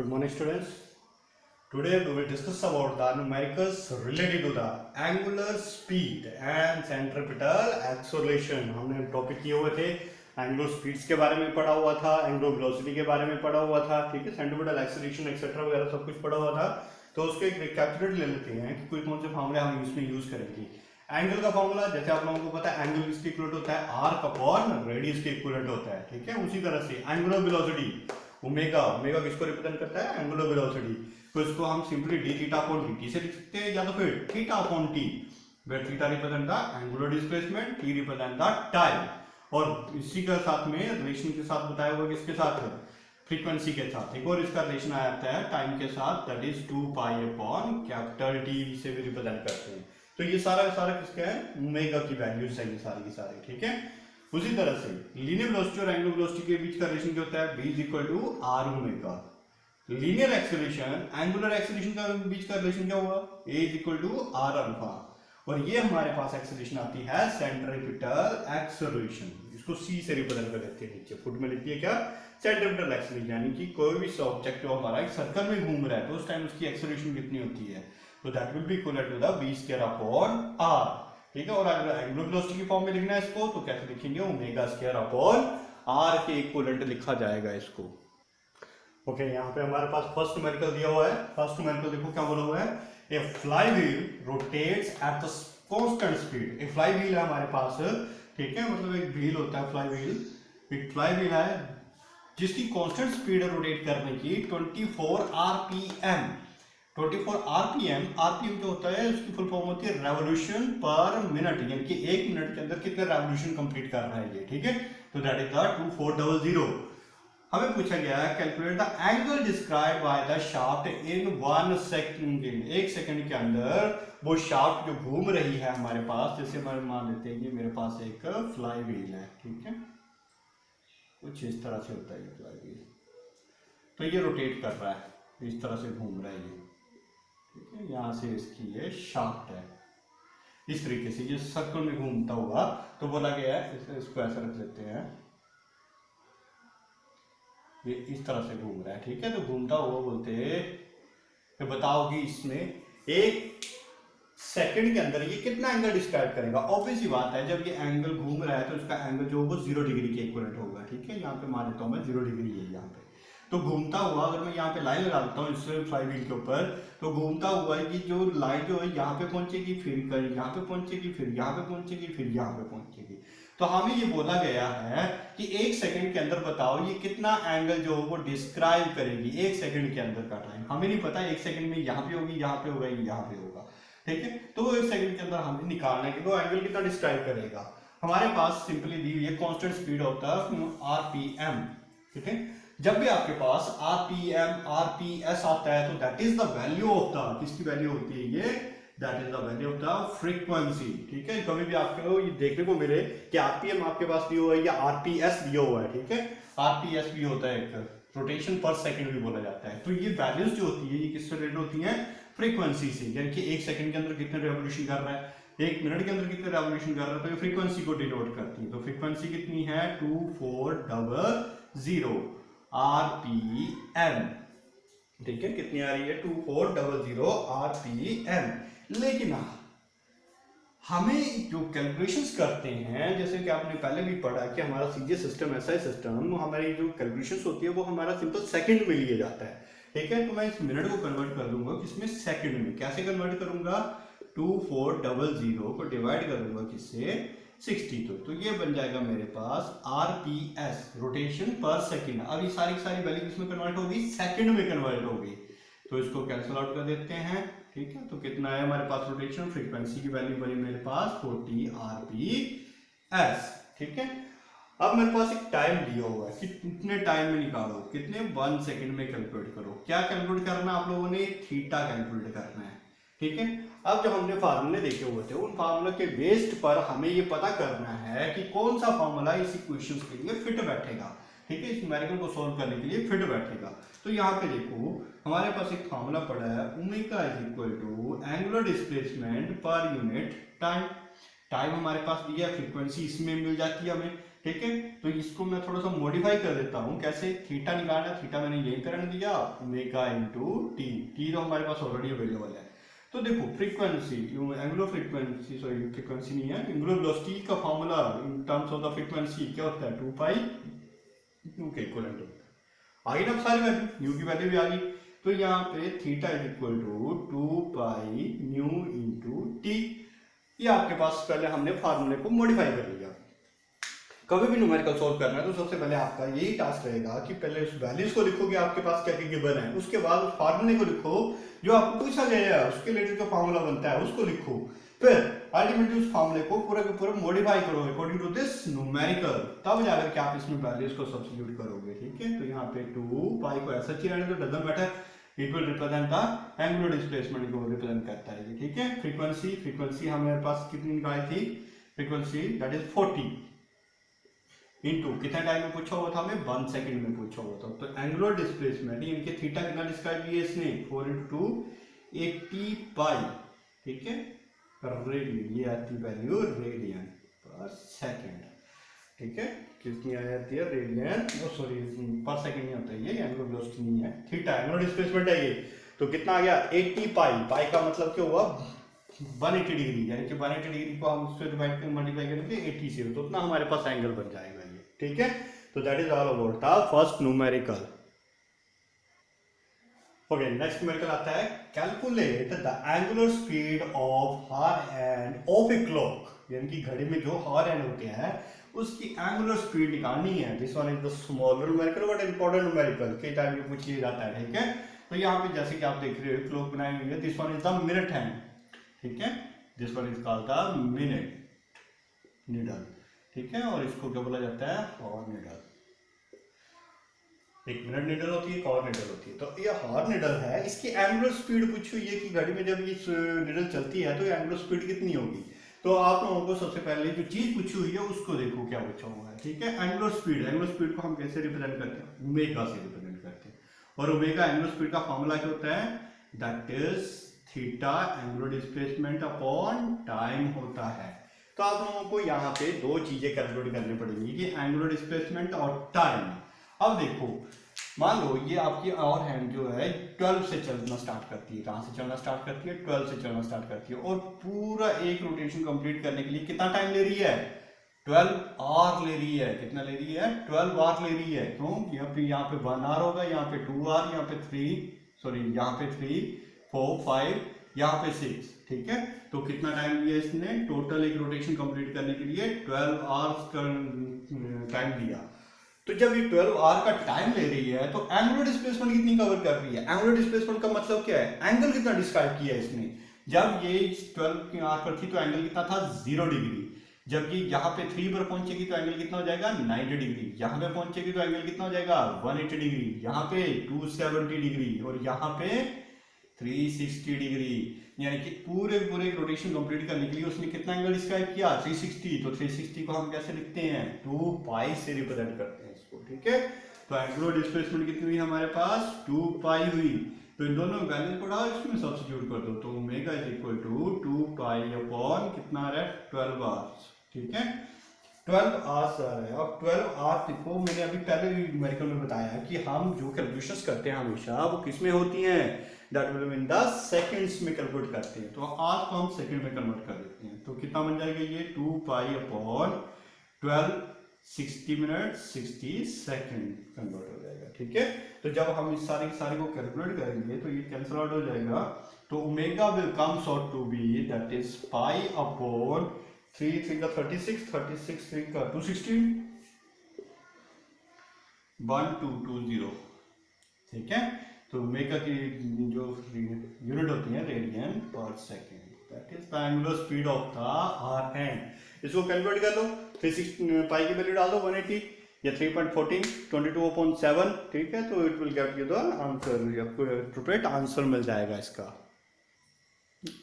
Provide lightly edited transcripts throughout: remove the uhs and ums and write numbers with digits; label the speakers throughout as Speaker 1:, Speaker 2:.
Speaker 1: Good morning, students. Today we will discuss about the numericals related to the angular speed and centripetal acceleration. हमने topic किए हुए थे, angular speeds के बारे में पढ़ा हुआ था, एंगुलर वेलोसिटी के बारे में पढ़ा हुआ था, ठीक है, सेंट्रिपेटल एक्सेलरेशन एक्सेट्रा वगैरह सब कुछ पढ़ा हुआ था. तो उसके एक रिकैपिचुलेट ले लेते हैं कि कोई कौन से फॉर्मूले हम इसमें यूज करेंगे. एंगल का फॉर्मूला जैसे आप लोगों को पता है, एंगल इसके इक्वल होता है आर्क अपॉन रेडियस के इक्वल होता है, ठीक है. उसी तरह से एंगुलर वेलोसिटी ओमेगा, ओमेगा किसको रिप्रेजेंट करता है? Angular velocity. तो इसको हम simply d theta upon dt से लिख सकते हैं, या तो फिर theta upon t, where theta represent the angular displacement, t represent the time. और इसी के साथ में रिलेशन के साथ बताया हुआ किसके साथ? फ्रीक्वेंसी के साथ. एक और इसका रिलेशन आ जाता है टाइम के साथ, that is 2 pi upon capital T से भी रिप्रेजेंट करते हैं. तो ये सारा किसका है? ओमेगा की वैल्यूज है ये सारी की सारी, ठीक है. उसी तरह से लीनियर वेलोसिटी और एंगुलर वेलोसिटी के बीच का रिलेशन क्या होता है? v is equal to r omega. Linear acceleration angular acceleration का बीच का रिलेशन क्या हुआ? a is equal to r alpha. और ये हमारे पास एक्सेलरेशन आती है सेंट्रिपेटल एक्सेलरेशन. इसको c से रिप्रेजेंट कर देते हैं. नीचे फुट में लिखती है क्या? Centripetal acceleration. यानी कि कोई भी ऑब्जेक्ट जो हमारा एक सर्कल में घूम रहा है तो उस टाइम उसकी एक्सेलरेशन कितनी होती है? तो that will be equal to the v square upon r, ठीक है. और अगर एंगुलर वेलोसिटी की फॉर्म में लिखना है इसको तो कैसे लिखेंगे? ओमेगा स्क्वायर अपॉन r के इक्विवेलेंट लिखा जाएगा इसको. ओके, यहाँ पे हमारे पास फर्स्ट न्यूमेरिकल दिया हुआ है. फर्स्ट न्यूमेरिकल देखो क्या बोला हुआ है? A flywheel rotates at the constant speed. एक फ्लाईव्हील है हमारे पास, ठीक है, मतलब एक व्हील होता है फ्लाईव्हील. एक फ्लाईव्हील है जिसकी कांस्टेंट स्पीड है रोटेट करने की 24 आरपीएम. 24 आरपीएम. आरपीएम जो होता है उसकी फुल फॉर्म होती है रेवोल्यूशन पर मिनट, यानी कि एक मिनट के अंदर कितने रेवोल्यूशन कंप्लीट कर रहा है ये, ठीक है. तो दैट इज द 2400. हमें पूछा गया है calculate the angle described by the shaft in 1 second. एक सेकंड के अंदर वो शाफ्ट जो घूम रही है हमारे पास, जैसे हमारे मान लेते हैं कि मेरे पास एक फ्लाई व्हील है, ठीक है, कुछ इस तरह से होता है ये फ्लाई व्हील. तो ये रोटेट कर रहा है, इस तरह से घूम रहा है ये, ठीक है. यहाँ से इसकी ये शाफ्ट है, इस तरीके से ये सर्कल में घूमता हुआ. तो बोला गया है इसको ऐसा रख लेते हैं, ये इस तरह से घूम रहा है, ठीक है. तो घूमता हुआ बोलते तो बताओ कि इसमें एक सेकंड के अंदर ये कितना एंगल डिस्क्राइब करेगा. ऑब्वियस ही बात है, जब ये एंगल घूम रहा है तो इसका एंगल जो होगा 0 डिग्री के इक्विवेलेंट होगा, ठीक है. यहाँ पे मान लेता हूँ मैं 0 डिग्री है यहाँ पे. तो घूमता हुआ अगर मैं यहाँ पे लाइन लगा देता हूँ इससे फ्लाईव्हील के ऊपर, तो घूमता हुआ ये जो लाइन जो है यहाँ पे पहुंचेगी, फिर यहाँ पे पहुंचेगी, फिर यहाँ पे पहुंचेगी, फिर यहाँ पे पहुंचेगी. तो हमें ये बोला गया है कि एक सेकंड के अंदर बताओ ये कितना एंगल जो वो डिस्क्राइब करेगी. एक सेकंड के अंदर का टाइम हमें नहीं पता, एक सेकंड में यहाँ पे होगी, यहाँ पे होगा, यहाँ पे होगा, ठीक है. तो एक सेकंड के अंदर हमें निकालना है कि वो एंगल कितना डिस्क्राइब करेगा. हमारे पास सिंपली दी हुई है कांस्टेंट स्पीड होता है आरपीएम, ठीक है. जब भी आपके पास आरपीएम आरपीएस आता है तो that is the value of the, किसकी वैल्यू होती है ये? That is the value of the frequency, ठीक है. कभी भी आपको ये देखने को मिले कि आरपीएम आपके पास दिया हुआ है या आरपीएस दिया हुआ है, ठीक है. आरपीएस भी होता है एक रोटेशन पर सेकंड भी बोला जाता है. तो ये वैल्यूज जो होती है ये किससे रिलेटेड होती हैं? फ्रीक्वेंसी से. यानी कि एक सेकंड के अंदर कितने रेवोल्यूशन कर रहा है, एक मिनट के अंदर कितने रेवोल्यूशन कर रहा है, तो ये फ्रीक्वेंसी को डिनोट करती है. तो फ्रीक्वेंसी कितनी है? 2400 आरपीएम, ठीक है. कितनी आ रही है? 2400 आरपीएम. लेकिन हमें जो कैलकुलेशंस करते हैं, जैसे कि आपने पहले भी पढ़ा कि हमारा सीजीएस सिस्टम ऐसा है सिस्टम, हमारी जो कैलकुलेशंस होती है वो हमारा सिंपल सेकंड में लिए जाता है, ठीक है. तो मैं इस मिनट को कन्वर्ट कर दूंगा किसमें? सेकंड में. कैसे कन्वर्ट करूंगा? 2400 को डिवाइड करूंगा किससे? 62. तो ये बन जाएगा मेरे पास आरपीएस, रोटेशन पर सेकंड. अब ये सारी वैल्यू किसमें कन्वर्ट होगी? सेकंड में कन्वर्ट होगी. तो इसको कैंसिल आउट कर देते हैं, ठीक है. तो कितना है हमारे पास रोटेशन? फ्रीक्वेंसी की वैल्यू बनी मेरे पास 40 आरपीएस, ठीक है. अब मेरे पास एक टाइम दिया हुआ है कि कितने टाइम में निकालो, कितने? 1 सेकंड में कैलकुलेट करो. क्या कैलकुलेट करना आप लोगों ने? थीटा कैलकुलेट करना है, ठीक है. अब जो हमने फार्मूले देखे हुए थे उन फार्मूले के बेस्ड पर हमें ये पता करना है कि कौन सा फार्मूला इस इक्वेशंस के लिए फिट बैठेगा, ठीक है, इस न्यूमेरिकल को सॉल्व करने के लिए फिट बैठेगा. तो यहाँ पे देखो हमारे पास एक फार्मूला पड़ा है, omega is equal to angular displacement पर यूनिट टाइम. टाइम हमारे पास दिया है, फ्रीक्वेंसी इसमें मिल जाती है हमें. ठीक है, तो इसको मैं थोड़ा सा मॉडिफाई कर देता हूँ। कैसे? थीटा निकालना, थीटा मैंने यहीं पर रख दिया, ओमेगा इंटू टी, टी तो हमारे पास ऑलरेडी अवेलेबल है। तो देखो frequency, angular frequency, sorry frequency नहीं है, एंगुलर वेलोसिटी का formula in terms of the frequency क्या होता है? 2 पाई न्यू के इक्वल टू, आ गई ना सारी वैल्यू, न्यू की वैल्यू भी आ गई। तो यहाँ पे theta is equal to 2 pi nu into t. ये आपके पास पहले हमने फार्मूले को मॉडिफाई कर लिया। कभी भी न्यूमेरिकल सॉल्व करना है तो सबसे पहले आपका यही टास्क रहेगा कि पहले उस वैल्यूज को लिखोगे आपके पास क्या क्या गिवन है, उसके बाद उस फार्मूले को लिखो जो आपको पूछा गया है, उसके रिलेटेड जो फार्मूला बनता है उसको लिखो, फिर अल्टीमेटली उस फार्मूले को पूरा के पूरा मॉडिफाई करो अकॉर्डिंग टू दिस न्यूमेरिकल, तब जाकर के आप इसमें वैल्यूज को सब्स्टिट्यूट करोगे। ठीक है, तो यहाँ पे 2 पाई को ऐसा ही रहने दो, doesn't matter, it will represent the angular displacement को रिप्रेजेंट करता है। ठीक है, फ्रीक्वेंसी हमारे पास कितनी निकाली थी? फ्रीक्वेंसी दैट इज 40 इनटू कितना टाइम में पूछा हुआ था हमें? 1 सेकंड में पूछा हुआ था। तो एंगुलर डिस्प्लेसमेंट इनके थीटा कितना डिस्क्राइब किया इसने? 4 × 80 पाई, ठीक है, रेडियन, ये आती वैल्यू रेडियन पर सेकंड। ठीक है, कितनी आ जाती है? रेडियन, सॉरी पर सेकंड नहीं होता है ये, एंगुलर वेलोसिटी नहीं है, थीटा एंगुलर डिस्प्लेसमेंट है ये। तो कितना आ गया? 80 पाई, पाई का मतलब क्या हुआ? 180 डिग्री, यानी कि 180 डिग्री को हम उससे डिवाइड कर मल्टीप्लाई करेंगे 80 से, तो उतना हमारे पास एंगल बन जाएगा ये। ठीक है, तो that is all about the first numerical. Okay, next numerical आता है calculate the angular speed of हार हैंड ऑफ ए क्लॉक, यानी कि घड़ी में जो हार हैंड होते हैं उसकी एंगुलर स्पीड निकालनी है। This one is the smaller numerical but important numerical, कई टाइम ये पूछ लिया जाता है। ठीक है, तो यहाँ पे जैसे कि आप देख रहे हो क्लॉक बनाई हुई है, this one is the minute hand. ठीक है, this one is called the minute needle. ठीक है, और इसको क्या बोला जाता है? Hour needle. एक मिनट नीडल होती है, एक और नीडल होती है। तो ये हॉर नीडल है, इसकी एंगुलर स्पीड पूछी हुई है कि घड़ी में जब ये नीडल चलती है तो एंगुलर स्पीड कितनी होगी। तो आप लोगों को सबसे पहले जो चीज पूछी हुई है उसको देखो क्या पूछा हुआ है। ठीक है, एंगुलर स्पीड को हम कैसे रिप्रेजेंट करते हैं? ओमेगा से रिप्रेजेंट करते हैं, और ओमेगा एंगुलर स्पीड का फॉर्मूला क्या होता है? That is theta angular displacement upon time होता है। तो आप लोगों को यहाँ पे दो चीजें कैलकुलेट करनी पड़ेगी कि एंगुलर डिस्प्लेसमेंट और टाइम। अब देखो, मान लो ये आपकी और हैंड जो है 12 से चलना स्टार्ट करती है। कहाँ से चलना स्टार्ट करती है? 12 से चलना स्टार्ट करती है, और पूरा एक रोटेशन कंप्लीट करने के लिए कितना टाइम ले रही है? 12 आवर ले रही है। कितना ले रही है? 12 आवर ले रही है। क्यों? यहाँ पे 1 आवर होगा, यहाँ पे 2 आवर, यहाँ पे 3, 4, 5, यहाँ पे 6। ठीक है, तो कितना टाइम लिया इसने टोटल एक रोटेशन कंप्लीट करने के लिए? 12 आवर्स का टाइम लिया। तो जब ये 12 आवर का टाइम ले रही है तो एंगुलर डिस्प्लेसमेंट कितनी कवर कर रही है? एंगुलर डिस्प्लेसमेंट का मतलब क्या है? एंगल कितना डिस्क्राइब किया है इसने। जब ये 12 आवर पर थी तो एंगल कितना था? 0 डिग्री। जब ये यहाँ पे 3 पर पहुंचेगी तो एंगल कितना हो जाएगा? 90 डिग्री। यहाँ पे पहुंचेगी तो एंगल कितना हो जाएगा? 180 डिग्री। यहाँ पे 270 डिग्री, और यहाँ पे 360 डिग्री। यानी कि पूरे रोटेशन कंप्लीट करने के लिए उसने कितना एंगल डिस्क्राइब किया? 360। तो 360 को हम कैसे लिखते हैं? 2 पाई से रिप्रेजेंट करते हैं इसको। ठीक है, तो एंगुलर डिस्प्लेसमेंट कितनी हुई हमारे पास? 2 पाई हुई। तो इन दोनों वैल्यूज को डाल इसमें सब्स्टिट्यूट कर दो, तो omega is equal to 2 pi upon कितना आ रहा है? 12 आवर्स। ठीक है, 12 आवर्स आ रहा है। अब 12 आवर्स देखो, मैंने अभी पहले भी न्यूमेरिकल में बताया कि हम जो कैलकुलेशंस करते हैं हमेशा वो किस में होती हैं? That will mean the seconds में कैलकुलेट करते हैं। तो आज को हम सेकंड में कन्वर्ट कर देते हैं। तो कितना बन जाएगा ये? 2 pi upon 12, 60 minute 60 second convert हो जाएगा। ठीक है, तो जब हम इस सारे को कैलकुलेट करेंगे तो ये कैंसिल आउट हो जाएगा। तो omega will comes out to be that is pi upon 3 3 का 36, 36 3 का 260, 1220। ठीक है, तो ओमेगा की जो यूनिट होती है रेडियन पर second, that is the angular speed of the hour hand. इसको कैलकुलेट कर लो, 360 पाई की वैल्यू डाल दो 180 या 3.14, 22/7। ठीक है, तो it will get you the answer, आपको एप्रोप्रिएट आंसर मिल जाएगा इसका।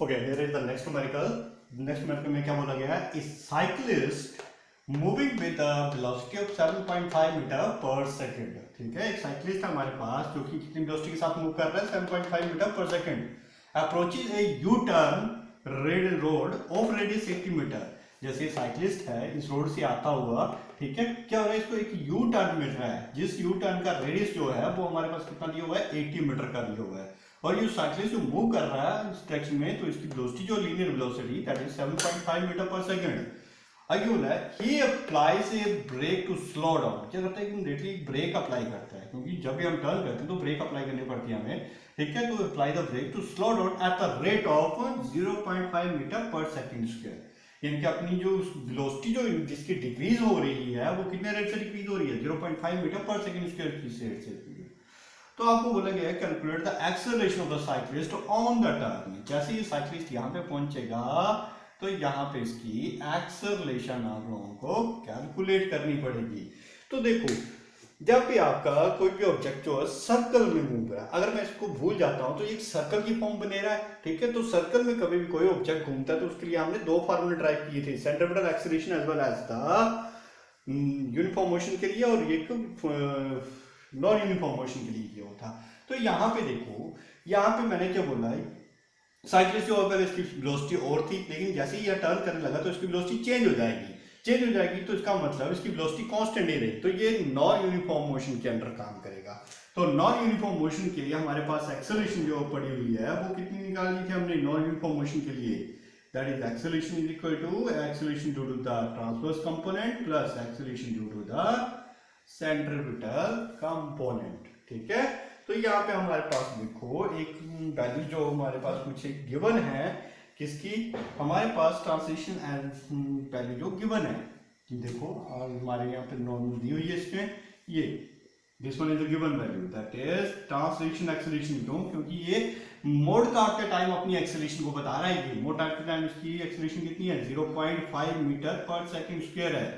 Speaker 1: Okay, here is the next numerical. Next numerical में क्या बोला गया है? A cyclist moving with a velocity of 7.5 metre पर सेकंड। ठीक है, एक साइक्लिस्ट है हमारे पास जो कि कितनी वेलोसिटी के साथ मूव कर रहा है? 7.5 मीटर पर second. Approaches a U turn road of radius 80 metre. जैसे साइक्लिस्ट है इस रोड से आता हुआ, ठीक है। क्या हो रहा है, इसको एक यू टर्न मिल रहा है, जिस यू टर्न का रेडियस जो है वो हमारे पास कितना दिया हुआ है, 80 मीटर का दिया हुआ है। और ये साइक्लिस्ट जो मूव कर रहा है इस डायरेक्शन में, तो इसकी वेलोसिटी जो linear velocity that is 7.5 metre पर सेकंड। आगे बोला है he applies a brake to slow down. क्या करता है कि डायरेक्टली ब्रेक अप्लाई करता है, क्योंकि जब भी हम टर्न करते हैं तो ब्रेक अप्लाई करनी पड़ती है हमें, ठीक है। तो apply the brake to slow down at the rate of 0.5 metre पर सेकंड स्क्वायर। यानी कि अपनी जो वेलोसिटी जो जिसकी डिक्रीज हो रही है वो कितने रेट से डिक्रीज हो रही है, 0.5 मीटर पर सेकंड स्क्वायर की रेट से। तो आपको बोला गया है calculate the acceleration of the cyclist on the turn. जैसे ये साइक्लिस्ट यहाँ पे पहुंचेगा तो यहाँ पे इसकी एक्सेलरेशन आप लोगों को कैलकुलेट करनी पड़ेगी। तो देखो, जब भी आपका कोई भी ऑब्जेक्ट जो है सर्कल में मूव कर रहा है, अगर मैं इसको भूल जाता हूं तो एक सर्कल की फॉर्म बने रहा है, ठीक है। तो सर्कल में कभी भी कोई ऑब्जेक्ट घूमता है तो उसके लिए हमने दो फार्मूले ड्राइव किए थे, centripetal acceleration as well as the uniform motion के लिए, और एक नॉन यूनिफॉर्म मोशन के लिए किया था। तो यहाँ पे देखो, यहाँ पे मैंने क्या बोला है, साइक्लिस्ट जो पहले इसकी वेलोसिटी और थी, लेकिन जैसे ही यह टर्न करने लगा तो इसकी वेलोसिटी चेंज हो जाएगी। चेंज हो जाएगी तो इसका मतलब इसकी वेलोसिटी कांस्टेंट ही रही, तो ये नॉन यूनिफॉर्म मोशन के अंडर काम करेगा। तो नॉन यूनिफॉर्म मोशन के लिए हमारे पास एक्सेलरेशन जो पड़ी हुई है वो कितनी निकालनी थी हमने नॉन यूनिफॉर्म मोशन के लिए, that is acceleration is equal to acceleration due to the transverse component plus acceleration due to the centripetal component, ठीक है। तो यहाँ पे हमारे पास देखो एक वैल्यू जो हमारे पास कुछ एक गिवन है, किसकी, हमारे पास ट्रांसलेशन वैल्यू जो गिवन है, देखो हमारे यहाँ पे नॉर्मल दी हुई है इसमें, ये this one is the given value that is translation acceleration. क्यों, क्योंकि ये मोड काटते टाइम अपनी एक्सेलरेशन को बता रहा है। ये मोड काटते टाइम इसकी एक्सेलरेशन कितनी है, 0.5 मीटर पर सेकंड स्क्वायर है,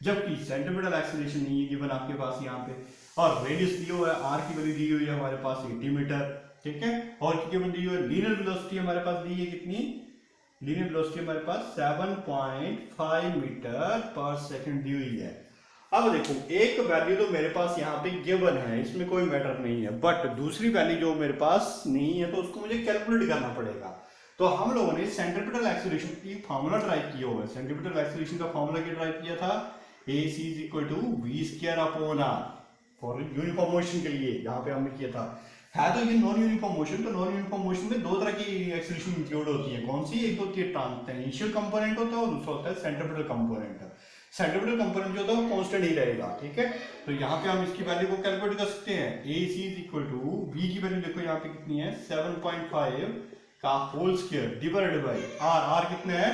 Speaker 1: जबकि सेंट्रीपिटल एक्सेलरेशन नहीं है गिवन आपके पास यहाँ पे। और रेडियस दी हुआ है, आर की वैल्यू दी हुई है हमारे पास 80 मीटर, ठीक है। और की दी हुई है लीनियर वेलोसिटी हमारे पास दी है कितनी, लीनियर वेलोसिटी हमारे पास 7.5 मीटर पर सेकंड दी हुई है। अब देखो, एक वैल्यू तो मेरे पास यहाँ पे गिवन है, इसमें कोई मैटर नहीं है, बट दूसरी वैल्यू जो मेरे पास नहीं है तो उसको मुझे कैलकुलेट करना पड़ेगा। तो हम लोगों ने सेंट्रीपिटल एक्सेलरेशन की फार्मूला ड्राइव किया हुआ है। सेंट्रीपिटल एक्सेलरेशन का फार्मूला क्या ड्राइव किया था, AC is equal to V square upon R for uniform motion के लिए यहाँ पे हमने किया था। है तो ये नॉन यूनिफॉर्म मोशन, तो नॉन यूनिफॉर्म मोशन में दो तरह की एक्सेलरेशन इंक्लूड होती है। कौन सी, एक होती है टेंजेंशियल कंपोनेंट होता है और दूसरा होता है सेंट्रीपिटल कंपोनेंट। सेंट्रीपिटल कंपोनेंट जो होता है वो कांस्टेंट ही रहेगा, ठीक है। तो यहाँ पे हम इसकी वैल्यू को कैलकुलेट कर सकते हैं। AC is equal to V की वैल्यू देखो यहाँ पे कितनी है, 7.5 का whole square divided by R कितना है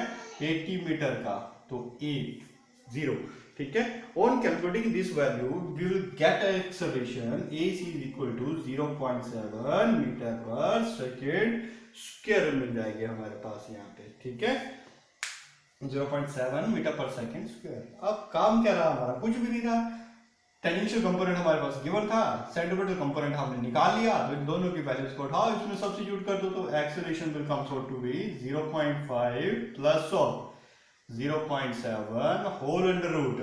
Speaker 1: 80 मीटर का, तो A 0, ठीक है। On calculating this value we will get acceleration AC is equal to 0.7 metre पर सेकेंड स्क्वायर मिल जाएगी हमारे पास यहाँ पे, ठीक है, 0.7 मीटर पर सेकेंड स्क्वायर। अब काम क्या रहा हमारा, कुछ भी नहीं रहा। टेंजेंशियल कंपोनेंट हमारे पास गिवन था, सेंट्रीपिटल कंपोनेंट हमने निकाल लिया, तो इन दोनों की वैल्यूज को उठाओ, इसमें सब्स्टिट्यूट कर दो, तो acceleration will comes out to be 0.5 plus of 0.7 whole under root,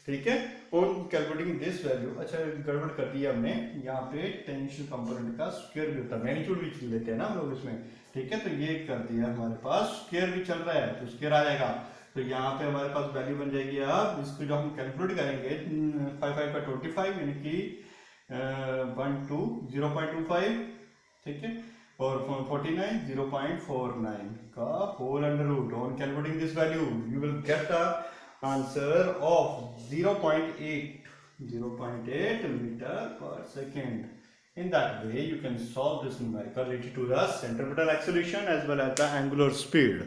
Speaker 1: ठीक है। और कैलकुलेटिंग दिस वैल्यू, अच्छा गड़बड़ कर दिया हमने, यहाँ पे टेंजेंशियल कंपोनेंट का स्क्वायर भी होता है, मैग्नीट्यूड भी लेते हैं ना हम लोग इसमें, ठीक है। तो ये कर दिया हमारे पास, स्क्वायर भी चल रहा है तो स्क्वायर आ जाएगा। तो यहाँ पे हमारे पास वैल्यू बन जाएगी, अब इसको जो हम कैलकुलेट करेंगे 5 का 25 यानी कि 0.25, ठीक है, और 49 0.49 का whole under root. On calculating this value you will get the answer of 0.8 meter per second. In that way you can solve this numerical related to the centripetal acceleration as well as the angular speed.